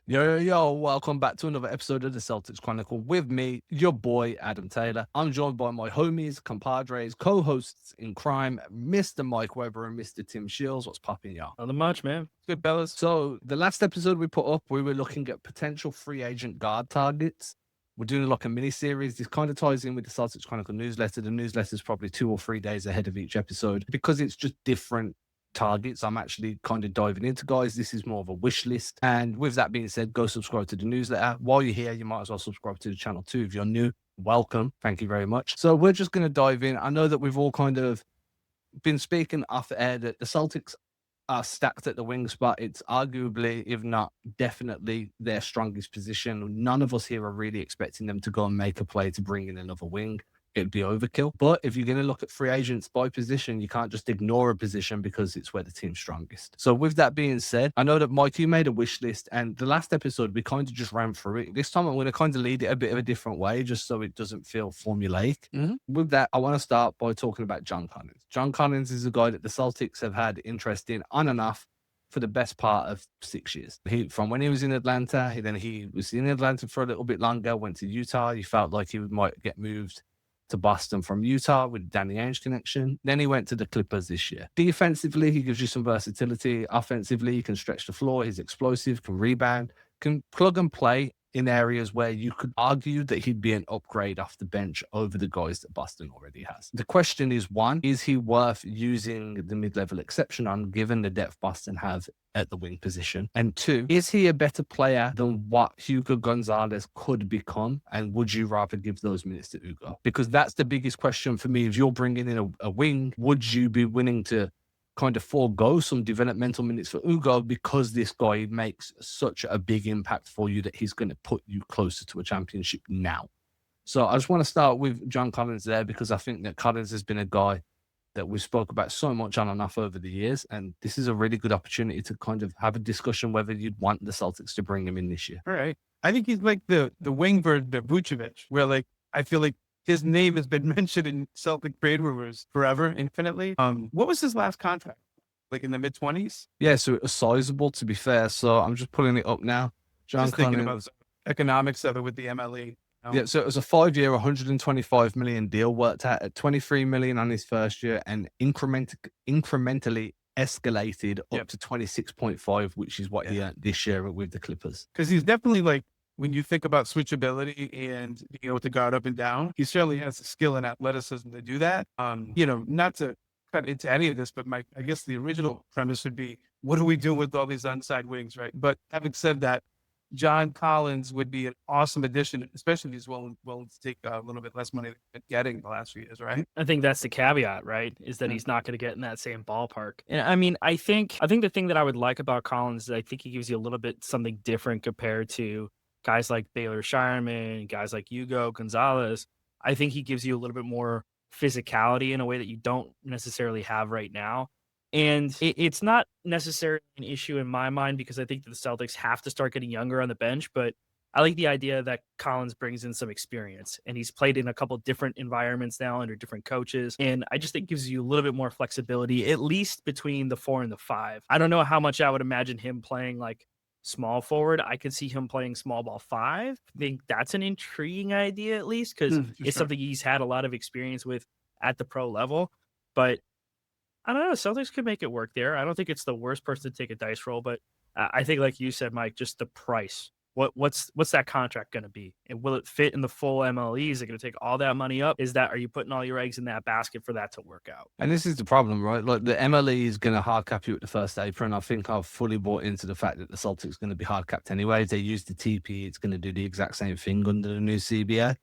Yo, welcome back to another episode of the Celtics Chronicle with me, your boy, Adam Taylor. I'm joined by my homies, compadres, co-hosts in crime, Mr. Mike Weber and Mr. Tim Shields. What's popping, y'all? Nothing much, man. Good, fellas. So the last episode we put up, we were looking at potential free agent guard targets. We're doing like a mini series. This kind of ties in with the Celtics Chronicle newsletter. The newsletter is probably 2 or 3 days ahead of each episode because it's just different targets. I'm actually kind of diving into, guys. This is more of a wish list. And with that being said, go subscribe to the newsletter. While you're here, you might as well subscribe to the channel too. If you're new, welcome. Thank you very much. So we're just going to dive in. I know that we've all kind of been speaking off air that the Celtics are stacked at the wing spot. It's arguably, if not definitely, their strongest position. None of us here are really expecting them to go and make a play to bring in another wing. It'd be overkill. But if you're going to look at free agents by position, you can't just ignore a position because it's where the team's strongest. So with that being said, I know that Mike, you made a wish list, and the last episode we kind of just ran through it. This time I'm going to kind of lead it a bit of a different way, just so it doesn't feel formulaic. With that, I want to start by talking about John Collins. John Collins is a guy that the Celtics have had interest in on and off for the best part of 6 years. From when he was in Atlanta, he was in Atlanta for a little bit longer, went to Utah. You felt like he might get moved to Boston from Utah with Danny Ainge connection. Then he went to the Clippers this year. Defensively, he gives you some versatility. Offensively, he can stretch the floor. He's explosive, can rebound, can plug and play in areas where you could argue that he'd be an upgrade off the bench over the guys that Boston already has. The question is, one, is he worth using the mid-level exception on given the depth Boston have at the wing position? And two, is he a better player than what Hugo Gonzalez could become? And would you rather give those minutes to Hugo? Because that's the biggest question for me. If you're bringing in a wing, would you be willing to kind of forego some developmental minutes for Hugo because this guy makes such a big impact for you that he's going to put you closer to a championship now? So I just want to start with John Collins there because I think that Collins has been a guy that we spoke about so much on and off over the years. And this is a really good opportunity to kind of have a discussion whether you'd want the Celtics to bring him in this year. All right. I think he's like the wing version of Vucevic, where like I feel like his name has been mentioned in Celtic trade rumors forever, infinitely. What was his last contract? Like in the mid-20s? Yeah, so it was sizable, to be fair. So I'm just pulling it up now. John Collins, thinking about the economics of it with the MLE. Yeah, so it was a 5-year, $125 million deal, worked out at $23 million on his first year and incrementally escalated up to 26.5, which is what he earned this year with the Clippers. Because he's definitely like, when you think about switchability and being able to guard up and down, he certainly has the skill and athleticism to do that. Not to cut into any of this, but I guess the original premise would be, what do we do with all these onside wings, right? But having said that, John Collins would be an awesome addition, especially if he's willing to take a little bit less money than he's been getting the last few years, right? I think that's the caveat, right? Is that he's not going to get in that same ballpark. And I mean, I think the thing that I would like about Collins is I think he gives you a little bit something different compared to guys like Baylor Shireman, guys like Hugo Gonzalez. I think he gives you a little bit more physicality in a way that you don't necessarily have right now. And it's not necessarily an issue in my mind because I think that the Celtics have to start getting younger on the bench. But I like the idea that Collins brings in some experience and he's played in a couple different environments now under different coaches. And I just think it gives you a little bit more flexibility, at least between the 4 and the 5. I don't know how much I would imagine him playing like small forward. I could see him playing small ball 5. I think that's an intriguing idea, at least, because it's something he's had a lot of experience with at the pro level. But I don't know. Celtics could make it work there. I don't think it's the worst person to take a dice roll, but I think, like you said, Mike, just the price. What's that contract going to be? And will it fit in the full MLE? Is it going to take all that money up? Are you putting all your eggs in that basket for that to work out? And this is the problem, right? Like the MLE is going to hard cap you at the first April, and I think I've fully bought into the fact that the Celtics are going to be hard capped anyway. If they use the TP, it's going to do the exact same thing under the new CBA.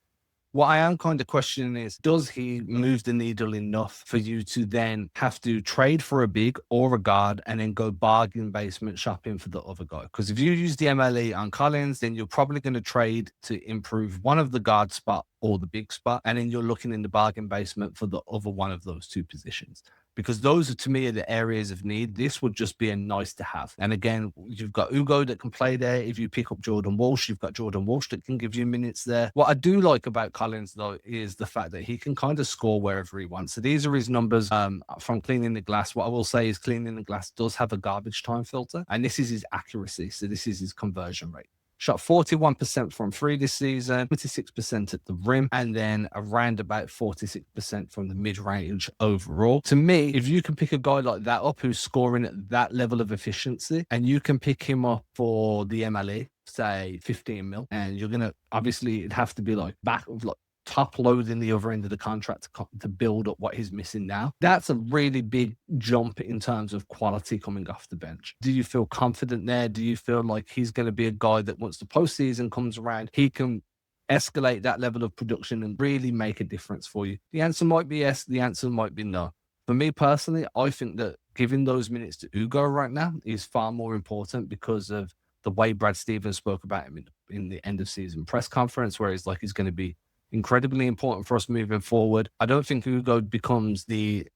What I am kind of questioning is, does he move the needle enough for you to then have to trade for a big or a guard and then go bargain basement shopping for the other guy? Because if you use the MLE on Collins, then you're probably going to trade to improve one of the guard spot or the big spot, and then you're looking in the bargain basement for the other one of those two positions. because those are, to me, are the areas of need. This would just be a nice to have. And again, you've got Ugo that can play there. If you pick up Jordan Walsh, you've got Jordan Walsh that can give you minutes there. What I do like about Collins, though, is the fact that he can kind of score wherever he wants. So these are his numbers from Cleaning the Glass. What I will say is Cleaning the Glass does have a garbage time filter, and this is his accuracy. So this is his conversion rate. Shot 41% from three this season, 26% at the rim, and then around about 46% from the mid-range overall. To me, if you can pick a guy like that up who's scoring at that level of efficiency, and you can pick him up for the MLE, say 15 mil, and you're going to, obviously, it'd have to be like back of like top loading the other end of the contract to build up what he's missing now. That's a really big jump in terms of quality coming off the bench. Do you feel confident there? Do you feel like he's going to be a guy that once the postseason comes around, he can escalate that level of production and really make a difference for you? The answer might be yes. The answer might be no. For me personally, I think that giving those minutes to Ugo right now is far more important because of the way Brad Stevens spoke about him in the end of season press conference, where he's like, he's going to be incredibly important for us moving forward. I don't think Ugo becomes the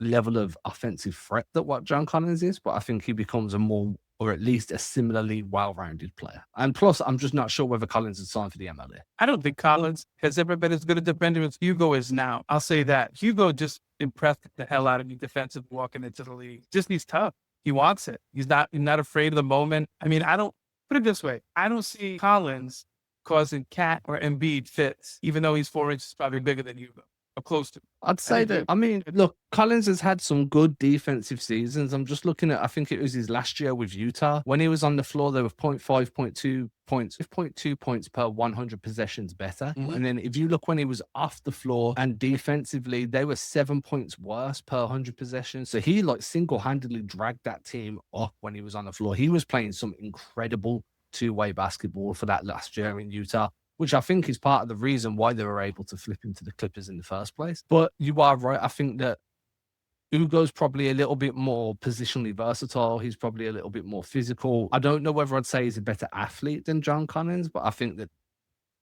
level of offensive threat that what John Collins is, but I think he becomes a more, or at least a similarly well-rounded player. And plus, I'm just not sure whether Collins is signed for the MLA. I don't think Collins has ever been as good a defender as Hugo is now. I'll say that. Hugo just impressed the hell out of me defensive walking into the league. Just he's tough. He wants it. He's not afraid of the moment. I mean, I don't, put it this way. I don't see Collins causing Cat or Embiid fits, even though he's 4 inches probably bigger than Hugo, or close to. I'd say that, I mean, look, Collins has had some good defensive seasons. I'm just looking at, I think it was his last year with Utah. When he was on the floor, they were 0.5, 0.2 points, 0.2 points per 100 possessions better. Mm-hmm. And then if you look when he was off the floor and defensively, they were 7 points worse per 100 possessions. So he like single-handedly dragged that team up when he was on the floor. He was playing some incredible two-way basketball for that last year in Utah, which I think is part of the reason why they were able to flip him to the Clippers in the first place. But you are right. I think that Ugo's probably a little bit more positionally versatile. He's probably a little bit more physical. I don't know whether I'd say he's a better athlete than John Collins, but I think that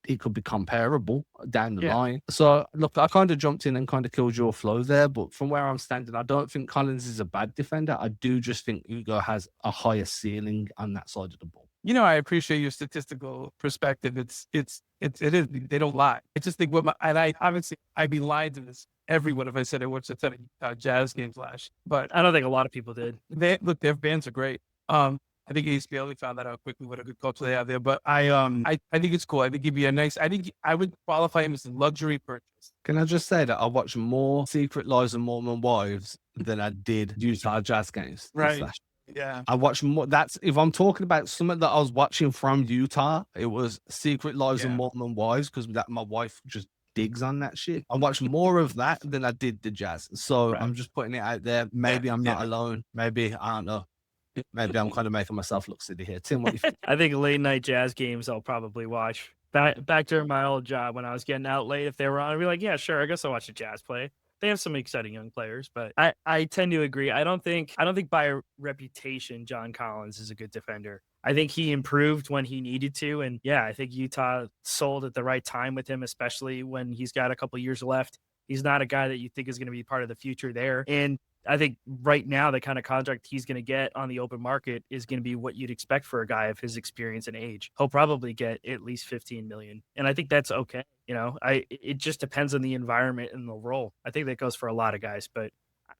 he could be comparable down the line. So, look, I kind of jumped in and kind of killed your flow there, but from where I'm standing, I don't think Collins is a bad defender. I do just think Ugo has a higher ceiling on that side of the ball. You know, I appreciate your statistical perspective. It is. They don't lie. I just think I'd be lying to this everyone if I said I watched a ton of Jazz games last. But I don't think a lot of people did. Their bands are great. I think Ace Bailey found that out quickly. What a good coach they have there. But I think it's cool. I think he'd be a nice. I think I would qualify him as a luxury purchase. Can I just say that I watched more Secret Lives of Mormon Wives than I did Utah Jazz games. Right. Yeah. I watched more. That's if I'm talking about something that I was watching from Utah, it was Secret Lives of Mormon Wives, because that my wife just digs on that shit. I watched more of that than I did the Jazz. So I'm just putting it out there. Maybe I'm not alone. Maybe I don't know. Maybe I'm kind of making myself look silly here. Tim, what do you think? I think late night Jazz games I'll probably watch. Back during my old job when I was getting out late, if they were on, I'd be like, yeah, sure, I guess I'll watch the Jazz play. They have some exciting young players, but I tend to agree. I don't think by reputation John Collins is a good defender. I think he improved when he needed to, and I think Utah sold at the right time with him, especially when he's got a couple years left. He's not a guy that you think is going to be part of the future there, and I think right now the kind of contract he's going to get on the open market is going to be what you'd expect for a guy of his experience and age. He'll probably get at least $15 million, and I think that's okay. You know, it just depends on the environment and the role. I think that goes for a lot of guys, but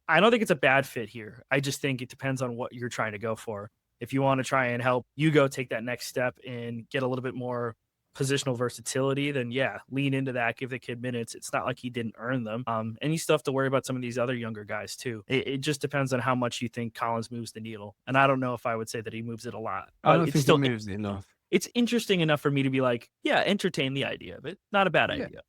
I don't think it's a bad fit here. I just think it depends on what you're trying to go for. If you want to try and help Hugo take that next step and get a little bit more positional versatility, then lean into that, give the kid minutes. It's not like he didn't earn them. And you still have to worry about some of these other younger guys too. It just depends on how much you think Collins moves the needle. And I don't know if I would say that he moves it a lot. I don't think he moves it enough. It's interesting enough for me to be like, entertain the idea of it. Not a bad idea.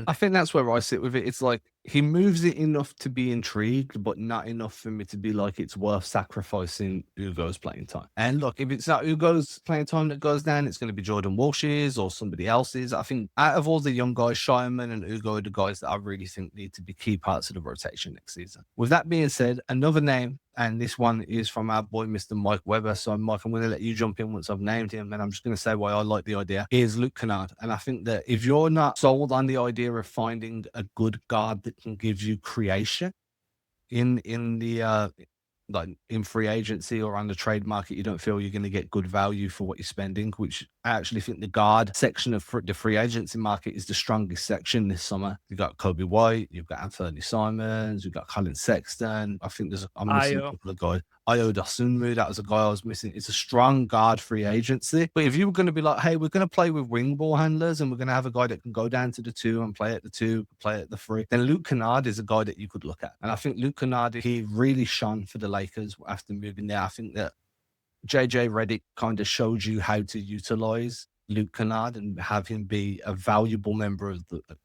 I think that's where I sit with it. It's like he moves it enough to be intrigued, but not enough for me to be like it's worth sacrificing Ugo's playing time. And look, if it's not Ugo's playing time that goes down, it's going to be Jordan Walsh's or somebody else's. I think out of all the young guys, Shireman and Ugo are the guys that I really think need to be key parts of the rotation next season. With that being said, another name, and this one is from our boy, Mr. Mike Webber. So, Mike, I'm going to let you jump in once I've named him, and I'm just going to say why I like the idea, is Luke Kennard. And I think that if you're not sold on the idea of finding a good guard that can give you creation, in the like in free agency or on the trade market, you don't feel you're going to get good value for what you're spending, which I actually think the guard section of the free agency market is the strongest section this summer. You've got Kobe White, you've got Anthony Simons, you've got Colin Sexton. I think I'm missing a couple of guys. Ayo Dosunmu, that was a guy I was missing. It's a strong guard free agency. But if you were going to be like, hey, we're going to play with wing ball handlers and we're going to have a guy that can go down to the 2 and play at the 2, play at the 3, then Luke Kennard is a guy that you could look at. And I think Luke Kennard, he really shone for the Lakers after moving there. I think that JJ Redick kind of showed you how to utilize Luke Kennard and have him be a valuable member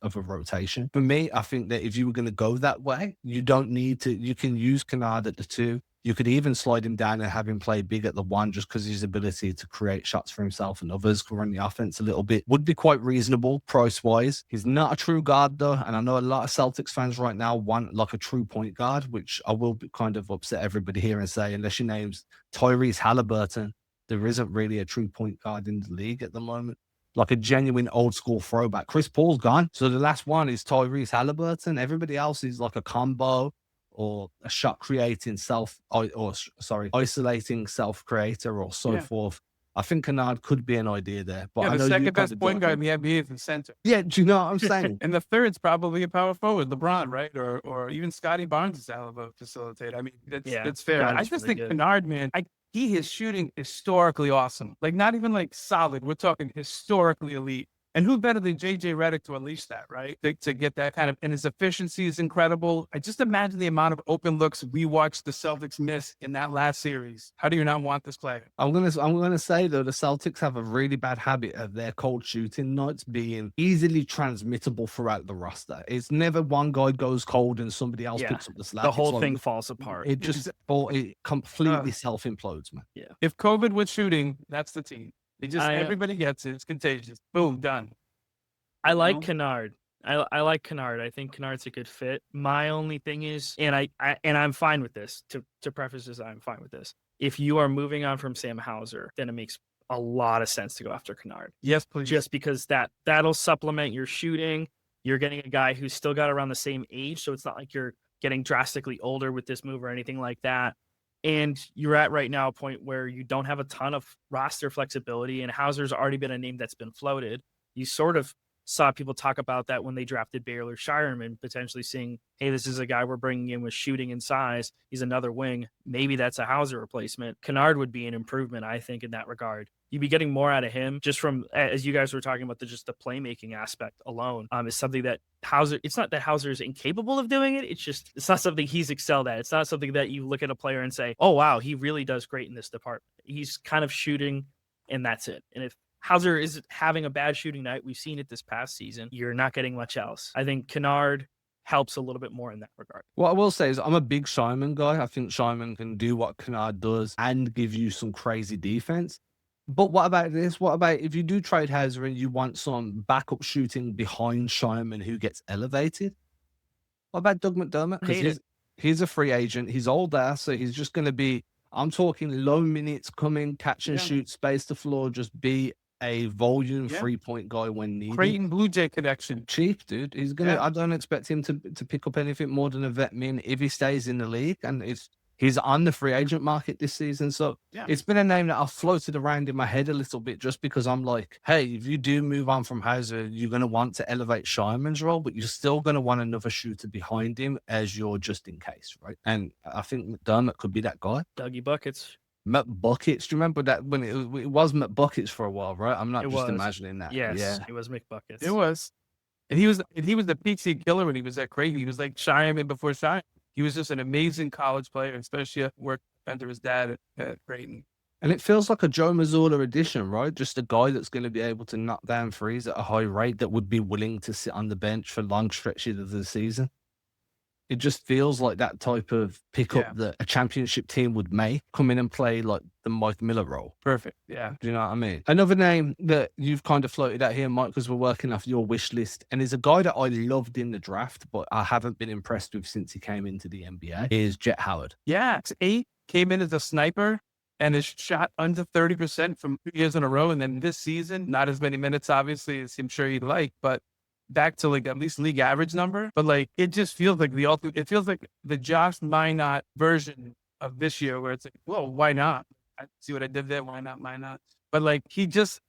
of a rotation. For me, I think that if you were going to go that way, you don't need to, you can use Kennard at the 2. You could even slide him down and have him play big at the 1 just because his ability to create shots for himself and others can run the offense a little bit would be quite reasonable price-wise. He's not a true guard though, and I know a lot of Celtics fans right now want like a true point guard, which I will kind of upset everybody here and say, unless your name's Tyrese Halliburton, there isn't really a true point guard in the league at the moment. Like a genuine old school throwback. Chris Paul's gone. So the last one is Tyrese Halliburton. Everybody else is like a combo or a shot creating isolating self creator or so forth. I think Kennard could be an idea there. But I know the second best point guard in the NBA is the center. Yeah, do you know what I'm saying? And the third's probably a power forward, LeBron, right? Or even Scotty Barnes is out of a facilitator. I mean, that's fair. I just think Kennard, man, he is shooting historically awesome. Like not even like solid. We're talking historically elite. And who better than JJ Redick to unleash that, right? To get that kind of, and his efficiency is incredible. I just imagine the amount of open looks we watched the Celtics miss in that last series. How do you not want this player? I'm gonna say though, the Celtics have a really bad habit of their cold shooting nights being easily transmittable throughout the roster. It's never one guy goes cold and somebody else picks up the slack. The whole thing falls apart. It completely self implodes, man. Yeah. If COVID was shooting, that's the team. Everybody gets it. It's contagious. Boom, done. I like Kennard. I like Kennard. I think Kennard's a good fit. My only thing is, and I'm fine with this. To preface this, I'm fine with this. If you are moving on from Sam Hauser, then it makes a lot of sense to go after Kennard. Yes, please. Just because that'll supplement your shooting. You're getting a guy who's still got around the same age, so it's not like you're getting drastically older with this move or anything like that. And you're at right now a point where you don't have a ton of roster flexibility, and Hauser's already been a name that's been floated. You sort of saw people talk about that when they drafted Baylor Shireman, potentially seeing, hey, this is a guy we're bringing in with shooting and size. He's another wing. Maybe that's a Hauser replacement. Kennard would be an improvement, I think, in that regard. You'd be getting more out of him just from, as you guys were talking about, just the playmaking aspect alone is something that Hauser, it's not that Hauser is incapable of doing it. It's not something he's excelled at. It's not something that you look at a player and say, oh, wow, he really does great in this department. He's kind of shooting and that's it. And if Hauser is having a bad shooting night, we've seen it this past season, you're not getting much else. I think Kennard helps a little bit more in that regard. What I will say is I'm a big Simon guy. I think Simon can do what Kennard does and give you some crazy defense. But what about this? What about if you do trade Hauser and you want some backup shooting behind Simon who gets elevated? What about Doug McDermott? Because he's a free agent. He's older, so he's just going to be, I'm talking low minutes, come in, catch and shoot, space the floor, just be a volume 3-point guy when needed. Creighton Blue Jay connection. Cheap, dude. He's gonna. I don't expect him to pick up anything more than a vet min if he stays in the league, and he's on the free agent market this season. So it's been a name that I've floated around in my head a little bit, just because I'm like, hey, if you do move on from Hauser, you're gonna want to elevate Shireman's role, but you're still gonna want another shooter behind him as your just in case, right? And I think McDermott could be that guy. Dougie Buckets. McBuckets. Do you remember that when it was McBuckets for a while, right? I'm not just imagining that. Yes, it was McBuckets. It was. And he was the PC killer when he was at Creighton. He was like Shireman before Shireman. He was just an amazing college player, especially worked under his dad at Creighton. And it feels like a Joe Mazzulla edition, right? Just a guy that's going to be able to knock down threes at a high rate that would be willing to sit on the bench for long stretches of the season. It just feels like that type of pickup that a championship team would make, come in and play like the Mike Miller role. Perfect. Yeah. Do you know what I mean? Another name that you've kind of floated out here, Mike, because we're working off your wish list, and is a guy that I loved in the draft, but I haven't been impressed with since he came into the NBA, is Jett Howard. Yeah. 8 came in as a sniper and has shot under 30% from 2 years in a row. And then this season, not as many minutes, obviously, as I'm sure he'd like, but back to like at least league average number, but like it just feels like it feels like the Josh Minot version of this year where it's like, well, why not? I see what I did there. Why not? Why not? But like he just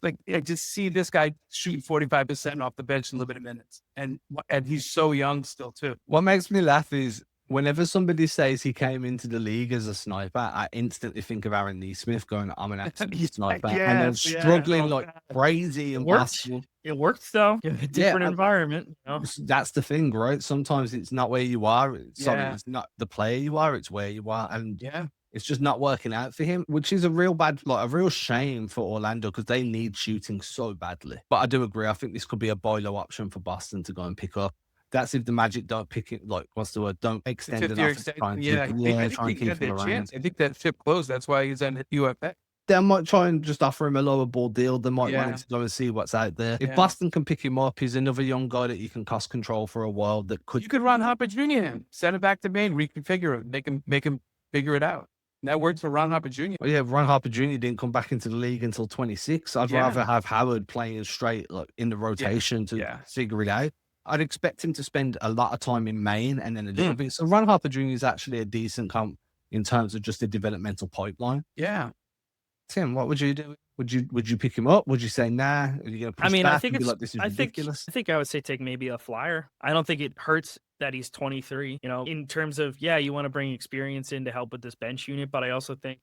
like I just see this guy shooting 45% off the bench in limited minutes, and he's so young still too. What makes me laugh is whenever somebody says he came into the league as a sniper, I instantly think of Aaron Neesmith going, "I'm an absolute sniper," and then struggling like crazy and basketball. It works though. In a different environment. You know? That's the thing, right? Sometimes it's not where you are. It's not the player you are. It's where you are, and it's just not working out for him, which is a real shame for Orlando because they need shooting so badly. But I do agree. I think this could be a boilo option for Boston to go and pick up. That's if the Magic don't pick it, like, what's the word? Don't extend enough. Try and keep him around. I think that ship closed. That's why he's on UFA. They might try and just offer him a lower ball deal. They might want him to go and see what's out there. If Boston can pick him up, he's another young guy that you can cost control for a while. You could run Harper Jr. him, send him back to Maine, reconfigure him, make him figure it out. That works for Ron Harper Jr. Well, Ron Harper Jr. didn't come back into the league until 26. I'd rather have Howard playing straight like in the rotation to figure it out. I'd expect him to spend a lot of time in Maine and then a little bit. So Ron Harper Jr. is actually a decent comp in terms of just a developmental pipeline. Yeah. Tim, what would you do? Would you pick him up? Would you say nah? Are you gonna push back I think and be like, this is ridiculous? I think I would say take maybe a flyer. I don't think it hurts that he's 23. You know, in terms of you want to bring experience in to help with this bench unit, but I also think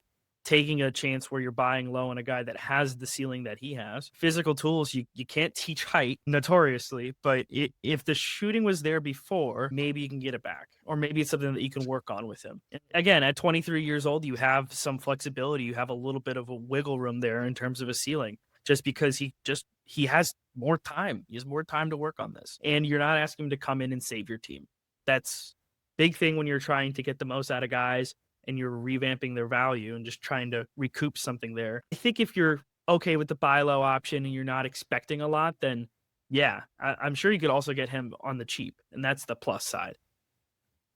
taking a chance where you're buying low on a guy that has the ceiling that he has. Physical tools, you can't teach height notoriously, but if the shooting was there before, maybe you can get it back, or maybe it's something that you can work on with him. Again, at 23 years old, you have some flexibility. You have a little bit of a wiggle room there in terms of a ceiling, just because he has more time. He has more time to work on this, and you're not asking him to come in and save your team. That's big thing when you're trying to get the most out of guys and you're revamping their value and just trying to recoup something there. I think if you're okay with the buy low option and you're not expecting a lot, then I'm sure you could also get him on the cheap, and that's the plus side.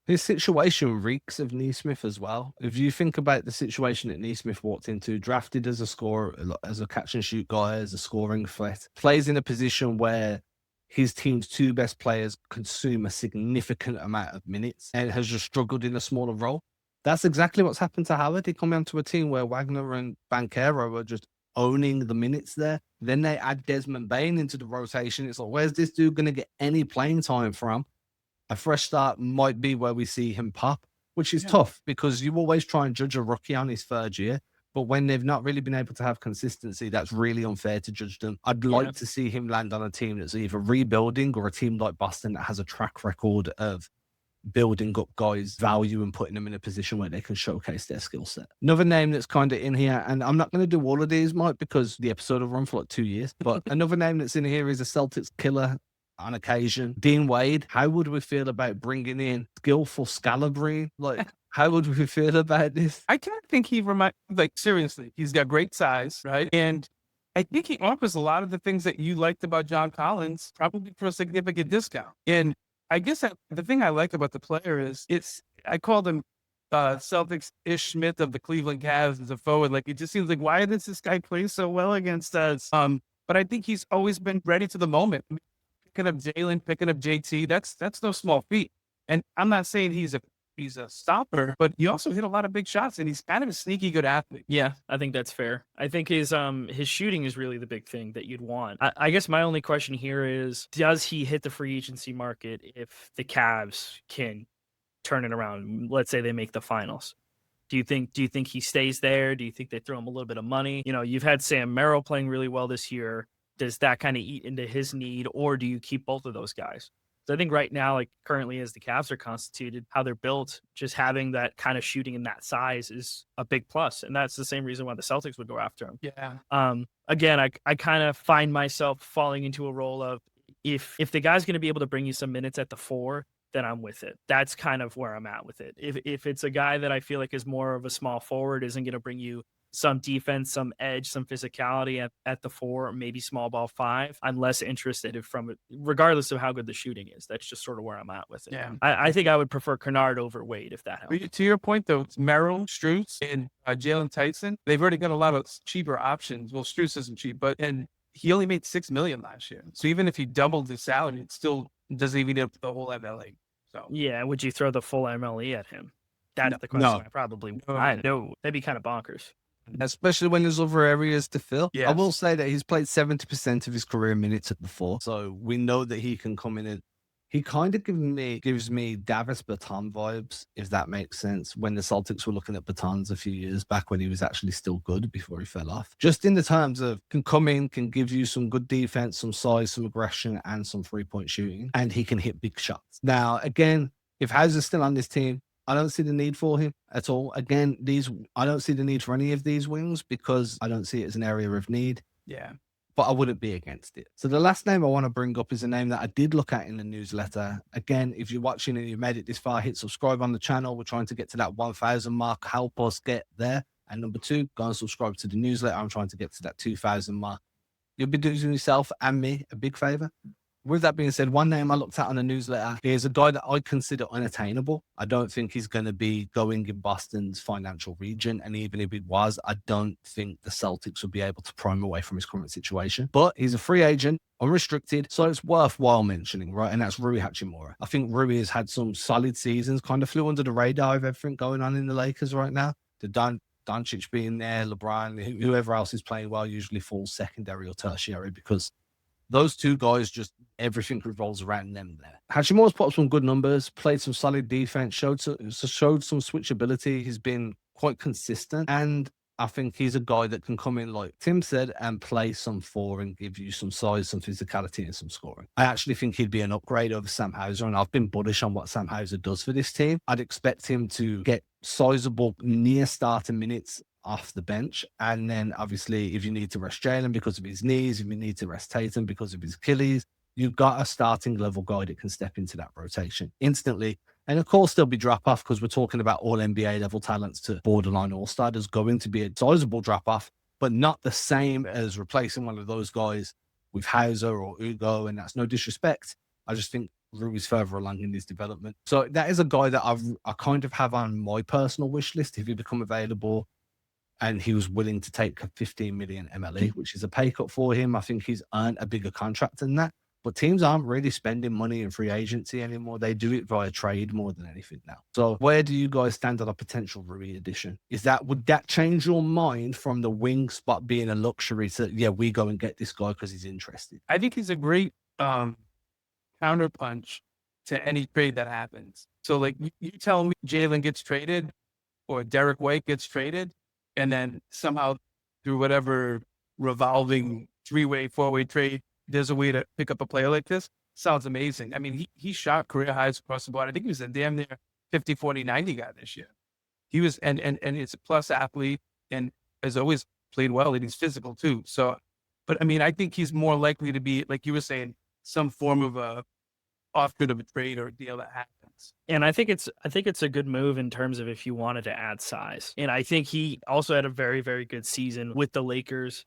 His situation reeks of Neesmith as well. If you think about the situation that Neesmith walked into, drafted as a scorer, as a catch and shoot guy, as a scoring threat, plays in a position where his team's two best players consume a significant amount of minutes and has just struggled in a smaller role. That's exactly what's happened to Howard. He come onto a team where Wagner and Banchero are just owning the minutes there. Then they add Desmond Bane into the rotation. It's like, where's this dude going to get any playing time from? A fresh start might be where we see him pop, which is tough because you always try and judge a rookie on his third year. But when they've not really been able to have consistency, that's really unfair to judge them. I'd like to see him land on a team that's either rebuilding or a team like Boston that has a track record of building up guys' value and putting them in a position where they can showcase their skill set. Another name that's kind of in here, and I'm not going to do all of these, Mike, because the episode will run for like 2 years, but another name that's in here is a Celtics killer on occasion, Dean Wade. How would we feel about bringing in skillful Scalabrine? Like, how would we feel about this? I kind of think he seriously, he's got great size, right? And I think he offers a lot of the things that you liked about John Collins, probably for a significant discount. And I guess the thing I like about the player is I called him Celtics Ish Smith of the Cleveland Cavs as a forward. Like, it just seems like, why does this guy play so well against us? But I think he's always been ready to the moment. Picking up Jalen, picking up JT, that's no small feat. And I'm not saying he's a stopper, but he also hit a lot of big shots, and he's kind of a sneaky good athlete. Yeah, I think that's fair. I think his shooting is really the big thing that you'd want. I guess my only question here is, does he hit the free agency market if the Cavs can turn it around? Let's say they make the finals. Do you think he stays there? Do you think they throw him a little bit of money? You know, you've had Sam Merrill playing really well this year. Does that kind of eat into his need, or do you keep both of those guys? So I think right now, like currently as the Cavs are constituted, how they're built, just having that kind of shooting in that size is a big plus. And that's the same reason why the Celtics would go after him. Yeah. Again, I kind of find myself falling into a role of if the guy's going to be able to bring you some minutes at the 4, then I'm with it. That's kind of where I'm at with it. If it's a guy that I feel like is more of a small forward, isn't going to bring you some defense, some edge, some physicality at the 4, maybe small ball 5, I'm less interested from it, regardless of how good the shooting is. That's just sort of where I'm at with it. Yeah. I think I would prefer Kennard over Wade if that helps. To your point, though, it's Merrill, Strus, and Jalen Tyson. They've already got a lot of cheaper options. Well, Strus isn't cheap, and he only made $6 million last year. So even if he doubled his salary, it still doesn't even get the whole MLE. So yeah, would you throw the full MLE at him? That's No. the question. No. I probably No. I know that'd be kind of bonkers. Especially when there's other areas to fill. I will Yes. say that he's played 70% of his career minutes at the 4. So we know that he can come in and he kind of gives me Davis Bertan vibes, if that makes sense, when the Celtics were looking at Bertans a few years back when he was actually still good before he fell off. Just in the terms of can come in, can give you some good defense, some size, some aggression, and some 3-point shooting, and he can hit big shots. Now, again, if Hauser's still on this team, I don't see the need for him at all. Again, I don't see the need for any of these wings because I don't see it as an area of need. Yeah. But I wouldn't be against it. So the last name I want to bring up is a name that I did look at in the newsletter. Again, if you're watching and you've made it this far, hit subscribe on the channel. We're trying to get to that 1,000 mark. Help us get there. And number 2, go and subscribe to the newsletter. I'm trying to get to that 2,000 mark. You'll be doing yourself and me a big favor. With that being said, one name I looked at on the newsletter is a guy that I consider unattainable. I don't think he's going to be going in Boston's financial region. And even if it was, I don't think the Celtics would be able to pry him away from his current situation. But he's a free agent, unrestricted, so it's worthwhile mentioning, right? And that's Rui Hachimura. I think Rui has had some solid seasons, kind of flew under the radar of everything going on in the Lakers right now. The Doncic being there, LeBron, whoever else is playing well usually falls secondary or tertiary because those two guys, just everything revolves around them there. Hachimura's put up some good numbers, played some solid defense, showed some switchability. He's been quite consistent. And I think he's a guy that can come in, like Tim said, and play some 4 and give you some size, some physicality, and some scoring. I actually think he'd be an upgrade over Sam Hauser, and I've been bullish on what Sam Hauser does for this team. I'd expect him to get sizable near starting minutes off the bench. And then obviously if you need to rest Jalen because of his knees, if you need to rest Tatum because of his Achilles, you've got a starting level guy that can step into that rotation instantly. And of course there'll be drop off because we're talking about all NBA level talents to borderline all-star. There's going to be a sizable drop off, but not the same as replacing one of those guys with Hauser or Ugo. And that's no disrespect. I just think Rui's further along in his development. So that is a guy that I kind of have on my personal wish list if he become available. And he was willing to take a 15 million MLE, which is a pay cut for him. I think he's earned a bigger contract than that. But teams aren't really spending money in free agency anymore. They do it via trade more than anything now. So where do you guys stand on a potential Rui addition? Would that change your mind from the wing spot being a luxury to, yeah, we go and get this guy because he's interested? I think he's a great counterpunch to any trade that happens. So like you tell me Jalen gets traded or Derek White gets traded, and then somehow through whatever revolving 3-way, 4-way trade, there's a way to pick up a player like this. Sounds amazing. I mean, he shot career highs across the board. I think he was a damn near 50, 40, 90 guy this year. He was, and it's a plus athlete and has always played well, and he's physical too. So, but I mean, I think he's more likely to be, like you were saying, some form of a offshoot of a trade or a deal that happens. And I think it's a good move in terms of if you wanted to add size. And I think he also had a very, very good season with the Lakers.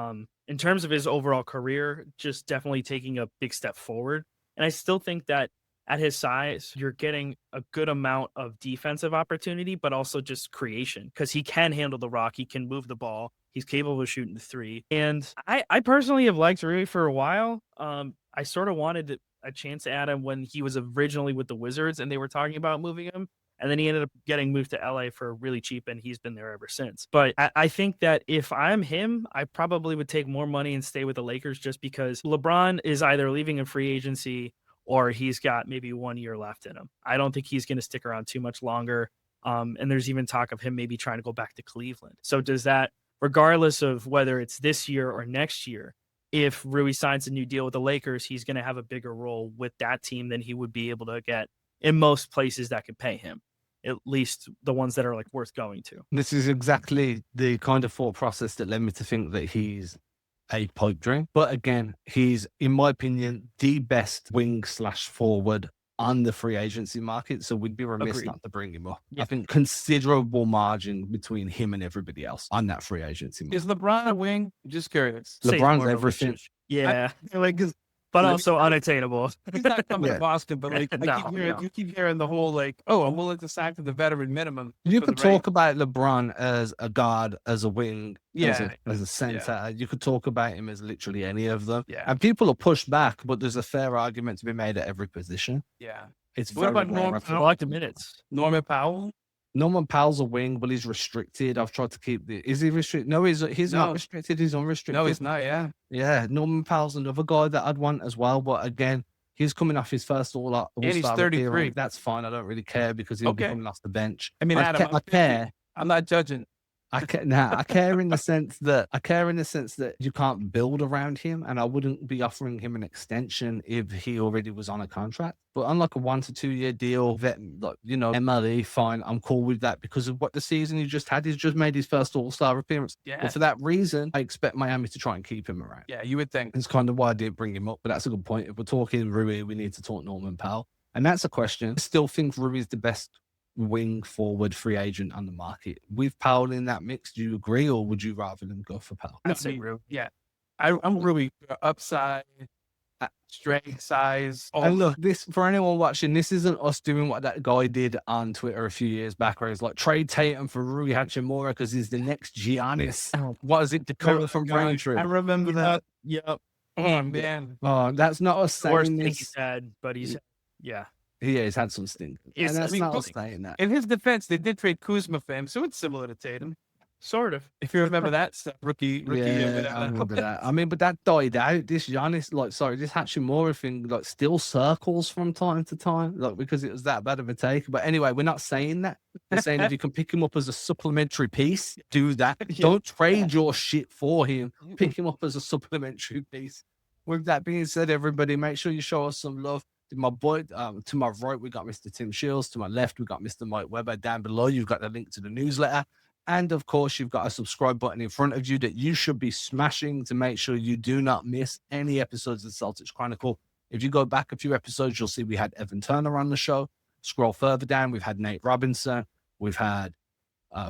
In terms of his overall career, just definitely taking a big step forward. And I still think that at his size, you're getting a good amount of defensive opportunity, but also just creation because he can handle the rock. He can move the ball. He's capable of shooting the 3. And I personally have liked Rui for a while. I sort of wanted a chance to add him when he was originally with the Wizards and they were talking about moving him. And then he ended up getting moved to LA for really cheap, and he's been there ever since. But I think that if I'm him, I probably would take more money and stay with the Lakers just because LeBron is either leaving in free agency or he's got maybe 1 year left in him. I don't think he's going to stick around too much longer. And there's even talk of him maybe trying to go back to Cleveland. So does that, regardless of whether it's this year or next year, if Rui signs a new deal with the Lakers, he's going to have a bigger role with that team than he would be able to get in most places that could pay him, at least the ones that are like worth going to. This is exactly the kind of thought process that led me to think that he's a pipe dream. But again, he's, in my opinion, the best wing/forward on the free agency market. So we'd be remiss Agreed. not to bring him up. Yeah. I think considerable margin between him and everybody else on that free agency market. Is LeBron a wing? Just curious. Safe LeBron's word, everything. Yeah. Like, but also unattainable. He's not coming to Boston, but like No. you keep hearing the whole like, oh, I'm willing to sign for the veteran minimum. You for could the rate. talk about LeBron as a guard, as a wing, Yeah. as a center. You could talk about him as literally any of them. Yeah. And people will push back, but there's a fair argument to be made at every position. Yeah. It's What very about rare. Norm- I like the minutes. Norman Powell? Norman Powell's a wing, but he's restricted. I've tried to keep the. Is he restricted? No, he's No. not restricted. He's unrestricted. No, he's not. Yeah. Yeah, Norman Powell's another guy that I'd want as well. But again, he's coming off his first All-Star he's 33. appearance. That's fine. I don't really care because he'll be Okay. coming off the bench. I mean, Adam, I care. I'm not judging. I care in the sense that you can't build around him, and I wouldn't be offering him an extension if he already was on a contract. But unlike a 1 to 2 year deal, MLE, fine, I'm cool with that because of what the season he just had. He's just made his first All-Star appearance. Yeah. But for that reason, I expect Miami to try and keep him around. Yeah, you would think. It's kind of why I didn't bring him up, but that's a good point. If we're talking Rui, we need to talk Norman Powell, and that's a question. I still think Rui is the best wing forward free agent on the market. With Powell in that mix, do you agree, or would you rather than go for Powell? I'd say Rui. Yeah. I'm really upside, strength, size. And look, this for anyone watching, this isn't us doing what that guy did on Twitter a few years back, where he's like, trade Tatum for Rui Hachimura because he's the next Giannis. What is it, Dakota from Braintree? I remember that. Yep. Oh man. Oh, that's not us Worst saying thing this. he's had, but he's He's had some stink. And It's- that's I mean, not us saying that. In his defense, they did trade Kuzma for him, so it's similar to Tatum. sort of. If you remember that stuff, rookie. Yeah, I remember that. I mean, but that died out. This Giannis, this Hachimura thing, still circles from time to time, because it was that bad of a take. But anyway, we're not saying that. We're saying if you can pick him up as a supplementary piece, do that. Yeah. Don't trade your shit for him. Pick him up as a supplementary piece. With that being said, everybody, make sure you show us some love. To my boy, to my right, we got Mr. Tim Shields. To my left, we got Mr. Mike Weber. Down below, you've got the link to the newsletter. And of course, you've got a subscribe button in front of you that you should be smashing to make sure you do not miss any episodes of the Celtics Chronicle. If you go back a few episodes, you'll see we had Evan Turner on the show. Scroll further down, we've had Nate Robinson. We've had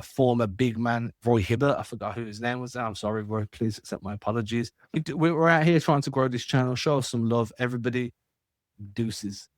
former big man, Rui Hibbert. I forgot who his name was. I'm sorry, Roy. Please accept my apologies. We're out here trying to grow this channel. Show us some love, everybody. Deuces.